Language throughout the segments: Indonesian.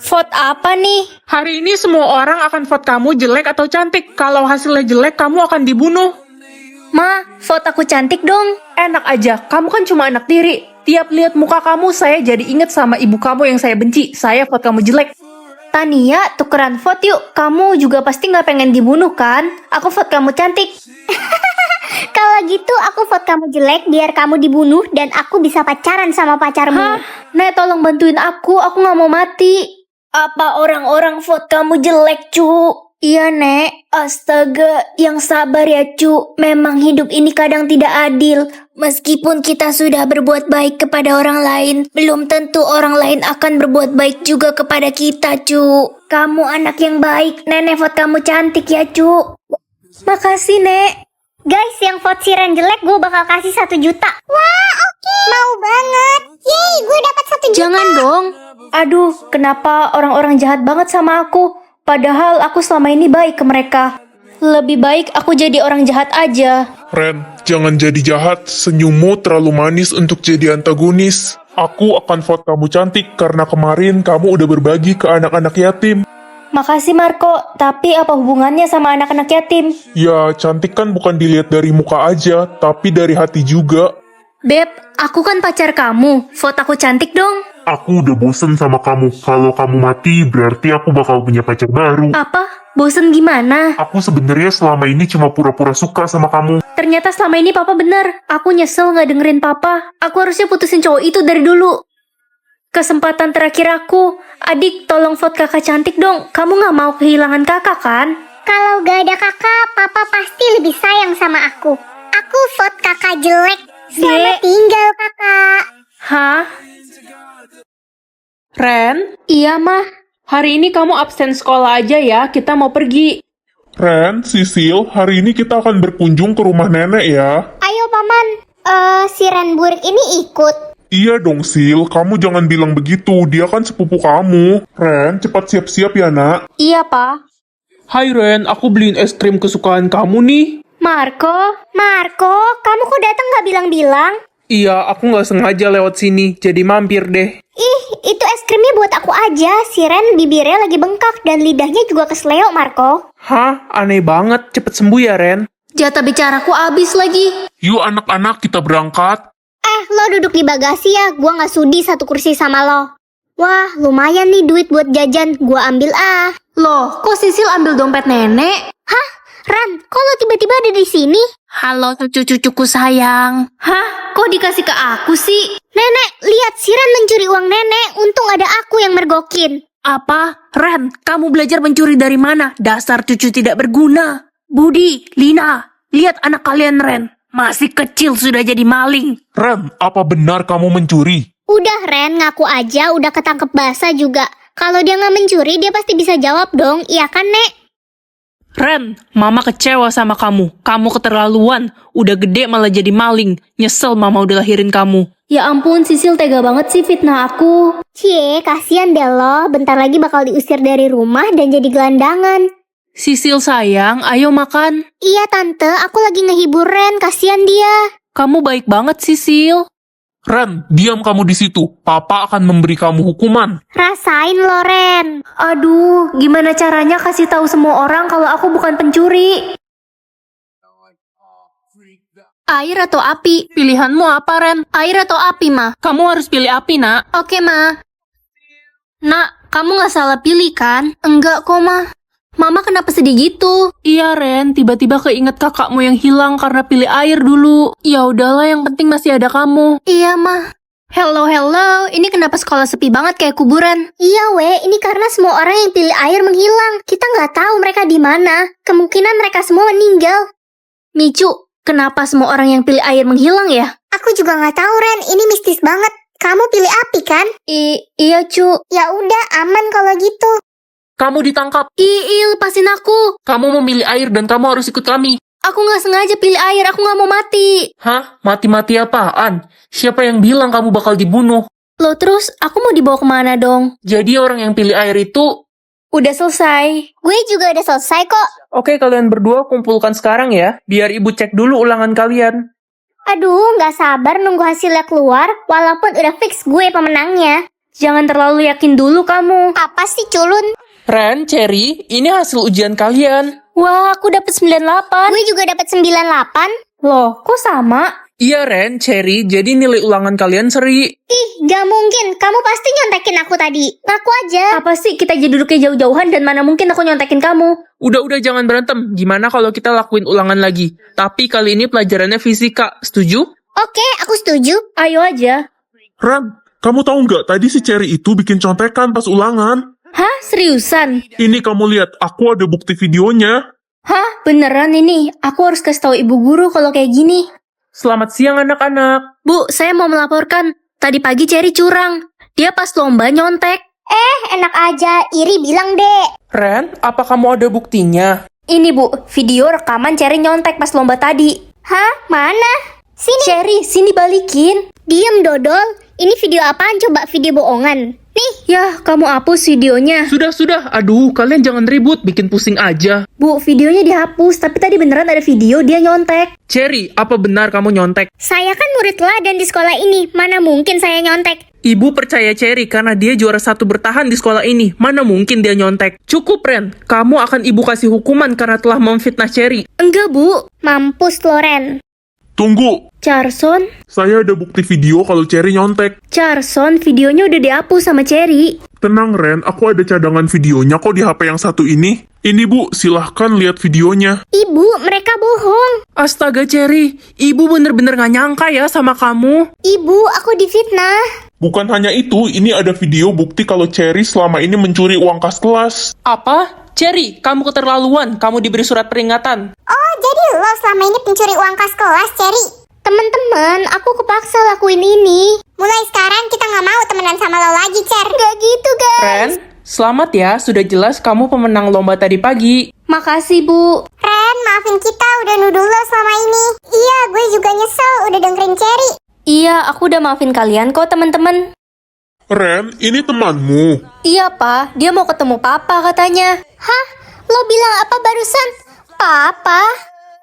Vote apa nih? Hari ini semua orang akan vote kamu jelek atau cantik. Kalau hasilnya jelek, kamu akan dibunuh. Ma, vote aku cantik dong. Enak aja, kamu kan cuma anak tiri. Tiap lihat muka kamu, saya jadi inget sama ibu kamu yang saya benci. Saya vote kamu jelek. Tania, tukeran vote yuk. Kamu juga pasti nggak pengen dibunuh kan? Aku vote kamu cantik. Kalau gitu aku vote kamu jelek biar kamu dibunuh dan aku bisa pacaran sama pacarmu. Hah? Nek, tolong bantuin aku nggak mau mati. Apa orang-orang vote kamu jelek, cu? Iya, Nek. Astaga, yang sabar ya, cu. Memang hidup ini kadang tidak adil. Meskipun kita sudah berbuat baik kepada orang lain, belum tentu orang lain akan berbuat baik juga kepada kita, cu. Kamu anak yang baik. Nenek vote kamu cantik ya, cu. Makasih, Nek. Guys, yang vote Siren jelek gue bakal kasih 1 juta. Wah, oke. Mau banget. Yeay, gue dapat 1 juta. Jangan dong. Aduh, kenapa orang-orang jahat banget sama aku? Padahal aku selama ini baik ke mereka. Lebih baik aku jadi orang jahat aja. Ren, jangan jadi jahat. Senyummu terlalu manis untuk jadi antagonis. Aku akan vote kamu cantik karena kemarin kamu udah berbagi ke anak-anak yatim. Makasih Marco, tapi apa hubungannya sama anak-anak yatim? Ya, cantik kan bukan dilihat dari muka aja, tapi dari hati juga. Beb, aku kan pacar kamu. Vote aku cantik dong. Aku udah bosen sama kamu. Kalau kamu mati, berarti aku bakal punya pacar baru. Apa? Bosen gimana? Aku sebenarnya selama ini cuma pura-pura suka sama kamu. Ternyata selama ini papa bener. Aku nyesel gak dengerin papa. Aku harusnya putusin cowok itu dari dulu. Kesempatan terakhir aku. Adik, tolong vote kakak cantik dong. Kamu gak mau kehilangan kakak kan? Kalau gak ada kakak, papa pasti lebih sayang sama aku. Aku vote kakak jelek. Selamat tinggal kakak. Hah? Ren, Iya mah. hari ini kamu absen sekolah aja ya, kita mau pergi. Ren, Sisil, hari ini kita akan berkunjung ke rumah nenek ya. Ayo paman. Siren burik ini ikut. Iya dong, Sil. Kamu jangan bilang begitu. Dia kan sepupu kamu. Ren, cepat siap-siap ya, nak. Iya pa. Hai Ren, aku beliin es krim kesukaan kamu nih. Marco? Marco, kamu kok datang gak bilang-bilang? Iya, aku nggak sengaja lewat sini, jadi mampir deh. Ih, itu es krimnya buat aku aja. Siren bibirnya lagi bengkak dan lidahnya juga kesleo, Marco. Hah? Aneh banget, cepet sembuh ya Ren. Jatah bicaraku habis lagi. Yuk anak-anak, kita berangkat. Lo duduk di bagasi ya, gua gak sudi satu kursi sama lo. Wah, lumayan nih duit buat jajan, gua ambil ah. Loh, kok Sisil ambil dompet nenek? Hah? Ran, kok lo tiba-tiba ada di sini? Halo cucu-cucuku sayang. Hah? Kok dikasih ke aku sih? Nenek, lihat Siren mencuri uang nenek, untung ada aku yang mergokin. Apa? Ren, kamu belajar mencuri dari mana? Dasar cucu tidak berguna. Budi, Lina, lihat anak kalian Ren. Masih kecil sudah jadi maling. Ren, apa benar kamu mencuri? Udah Ren, ngaku aja udah ketangkep basah juga. Kalau dia nggak mencuri, dia pasti bisa jawab dong, iya kan Nek? Ren, mama kecewa sama kamu. Kamu keterlaluan. Udah gede malah jadi maling. Nyesel mama udah lahirin kamu. Ya ampun, Sisil tega banget sih fitnah aku. Cie, kasihan deh lo, bentar lagi bakal diusir dari rumah dan jadi gelandangan. Sisil sayang, ayo makan. Iya tante, aku lagi ngehibur Ren, kasihan dia. Kamu baik banget Sisil. Ren, diam kamu di situ. Papa akan memberi kamu hukuman. Rasain lo Ren. Aduh, gimana caranya kasih tahu semua orang kalau aku bukan pencuri? Air atau api? Pilihanmu apa Ren? Air atau api, Ma? Kamu harus pilih api nak. Oke, Ma. Nak, kamu nggak salah pilih kan? Enggak kok, Ma. Mama kenapa sedih gitu? Iya Ren, tiba-tiba keinget kakakmu yang hilang karena pilih air dulu. Ya udahlah, yang penting masih ada kamu. Iya, Ma. Hello, ini kenapa sekolah sepi banget kayak kuburan? Iya ini karena semua orang yang pilih air menghilang. Kita nggak tahu mereka di mana. Kemungkinan mereka semua meninggal. Micu, kenapa semua orang yang pilih air menghilang ya? Aku juga nggak tahu Ren, ini mistis banget. Kamu pilih api kan? Iya, Cu. Ya udah, aman kalau gitu. Kamu ditangkap. Lepasin aku. Kamu memilih air dan kamu harus ikut kami. Aku nggak sengaja pilih air, aku nggak mau mati. Hah? Mati-mati apaan? Siapa yang bilang kamu bakal dibunuh? Loh terus, aku mau dibawa kemana dong? Jadi orang yang pilih air itu... Udah selesai. Gue juga udah selesai kok. Oke, kalian berdua kumpulkan sekarang ya. Biar ibu cek dulu ulangan kalian. Aduh, nggak sabar nunggu hasilnya keluar, walaupun udah fix gue pemenangnya. Jangan terlalu yakin dulu kamu. Apa sih culun? Ren, Cherry, ini hasil ujian kalian. Wah, aku dapet 98. Gue juga dapat 98. Loh, kok sama? Iya Ren, Cherry, jadi nilai ulangan kalian seri. Ih, gak mungkin. Kamu pasti nyontekin aku tadi. Ngaku aja. Apa sih kita jadi duduknya jauh-jauhan dan mana mungkin aku nyontekin kamu? Udah jangan berantem. Gimana kalau kita lakuin ulangan lagi? Tapi kali ini pelajarannya fisika. Setuju? Oke, aku setuju. Ayo aja. Ren, kamu tahu nggak tadi si Cherry itu bikin contekan pas ulangan? Hah, seriusan? Ini kamu lihat, aku ada bukti videonya. Hah, beneran ini? Aku harus kasih tahu ibu guru kalau kayak gini. Selamat siang anak-anak. Bu, saya mau melaporkan. Tadi pagi Cherry curang. Dia pas lomba nyontek. Enak aja. Iri bilang deh. Ren, apa kamu ada buktinya? Ini bu, video rekaman Cherry nyontek pas lomba tadi. Hah? Mana? Sini. Cherry, sini balikin. Diem, Dodol. Ini video apaan coba? Video bohongan. Nih. Yah, kamu hapus videonya. Sudah. Aduh, kalian jangan ribut, bikin pusing aja. Bu, videonya dihapus, tapi tadi beneran ada video dia nyontek. Cherry, apa benar kamu nyontek? Saya kan murid teladan di sekolah ini. Mana mungkin saya nyontek? Ibu percaya Cherry karena dia juara 1 bertahan di sekolah ini. Mana mungkin dia nyontek? Cukup, Ren. Kamu akan ibu kasih hukuman karena telah memfitnah Cherry. Enggak, Bu. Mampus, Loren. Tunggu, Carson, saya ada bukti video kalau Cherry nyontek. Carson, videonya udah dihapus sama Cherry. Tenang Ren, aku ada cadangan videonya kok di HP yang satu ini. Ini bu, silahkan lihat videonya. Ibu, mereka bohong. Astaga, Cherry. Ibu bener-bener gak nyangka ya sama kamu. Ibu, aku difitnah. Bukan hanya itu, ini ada video bukti kalau Cherry selama ini mencuri uang kas kelas. Apa? Cherry, kamu keterlaluan. Kamu diberi surat peringatan. Oh, jadi lo selama ini pencuri uang kas kelas, Cherry? Teman-teman, aku kepaksa lakuin ini. Mulai sekarang kita nggak mau temenan sama lo lagi, Cher. Gak gitu, guys. Ren, selamat ya. Sudah jelas kamu pemenang lomba tadi pagi. Makasih, Bu. Ren, maafin kita udah nuduh lo selama ini. Iya, gue juga nyesel udah dengerin Cherry. Iya, aku udah maafin kalian kok, teman-teman. Ren, ini temanmu. Iya, Pak. Dia mau ketemu Papa katanya. Hah? Lo bilang apa barusan? Papa?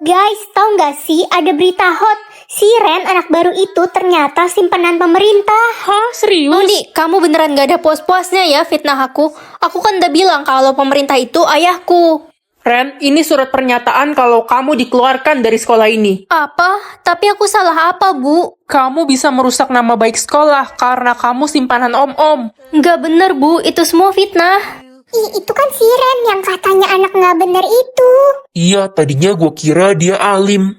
Guys, tau nggak sih ada berita hot? Si Ren, anak baru itu ternyata simpanan pemerintah. Hah, serius? Mondi, kamu beneran gak ada puas-puasnya ya fitnah aku? Aku kan udah bilang kalau pemerintah itu ayahku. Ren, ini surat pernyataan kalau kamu dikeluarkan dari sekolah ini. Apa? Tapi aku salah apa, Bu? Kamu bisa merusak nama baik sekolah karena kamu simpanan om-om. Nggak bener, Bu. Itu semua fitnah. Ih, itu kan si Ren yang katanya anak nggak bener itu. Iya, tadinya gue kira dia alim.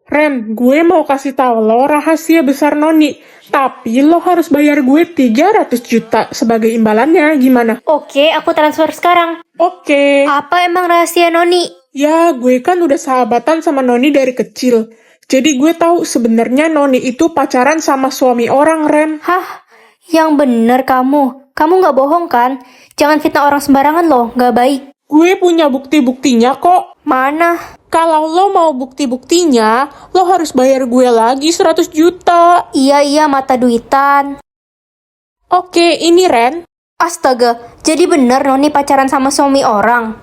Ren, gue mau kasih tahu lo rahasia besar Noni. Tapi lo harus bayar gue 300 juta sebagai imbalannya, gimana? Oke, aku transfer sekarang. Oke. Apa emang rahasia Noni? Ya, gue kan udah sahabatan sama Noni dari kecil. Jadi gue tahu sebenarnya Noni itu pacaran sama suami orang, Ren. Hah? Yang bener kamu. Kamu nggak bohong kan? Jangan fitnah orang sembarangan loh, nggak baik. Gue punya bukti-buktinya kok. Mana? Kalau lo mau bukti-buktinya, lo harus bayar gue lagi 100 juta. Iya, mata duitan. Oke, ini Ren. Astaga, jadi bener Noni pacaran sama suami orang?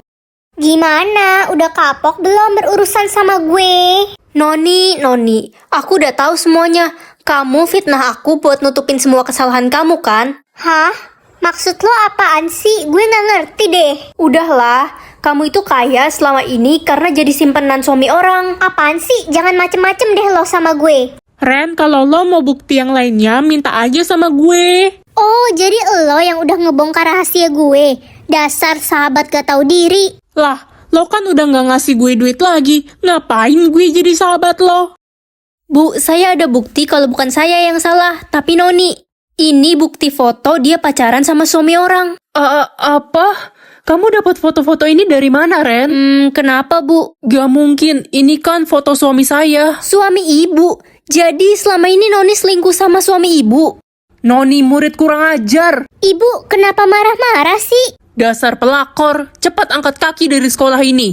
Gimana? Udah kapok belum berurusan sama gue? Noni, aku udah tahu semuanya. Kamu fitnah aku buat nutupin semua kesalahan kamu kan? Hah? Maksud lo apaan sih? Gue nggak ngerti deh. Udahlah, kamu itu kaya selama ini karena jadi simpenan suami orang. Apaan sih? Jangan macem-macem deh lo sama gue. Ren, kalau lo mau bukti yang lainnya, minta aja sama gue. Oh, jadi lo yang udah ngebongkar rahasia gue. Dasar sahabat gak tahu diri. Lah, lo kan udah nggak ngasih gue duit lagi. Ngapain gue jadi sahabat lo? Bu, saya ada bukti kalau bukan saya yang salah, tapi Noni. Ini bukti foto dia pacaran sama suami orang. Apa? Kamu dapat foto-foto ini dari mana, Ren? Kenapa, Bu? Gak mungkin, ini kan foto suami saya. Suami ibu. Jadi selama ini Noni selingkuh sama suami ibu. Noni murid kurang ajar. Ibu, kenapa marah-marah sih? Dasar pelakor, cepat angkat kaki dari sekolah ini.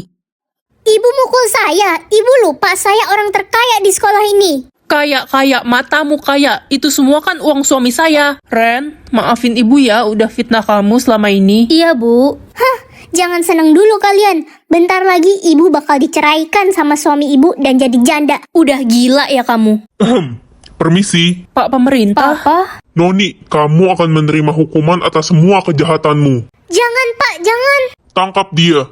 Ibu mukul saya. Ibu lupa saya orang terkaya di sekolah ini. Kaya, matamu kaya. Itu semua kan uang suami saya. Ren, maafin ibu ya udah fitnah kamu selama ini. Iya, Bu. Hah, jangan seneng dulu kalian. Bentar lagi ibu bakal diceraikan sama suami ibu dan jadi janda. Udah gila ya kamu. Permisi. Pak pemerintah. Papa? Noni, kamu akan menerima hukuman atas semua kejahatanmu. Jangan, Pak, jangan. Tangkap dia.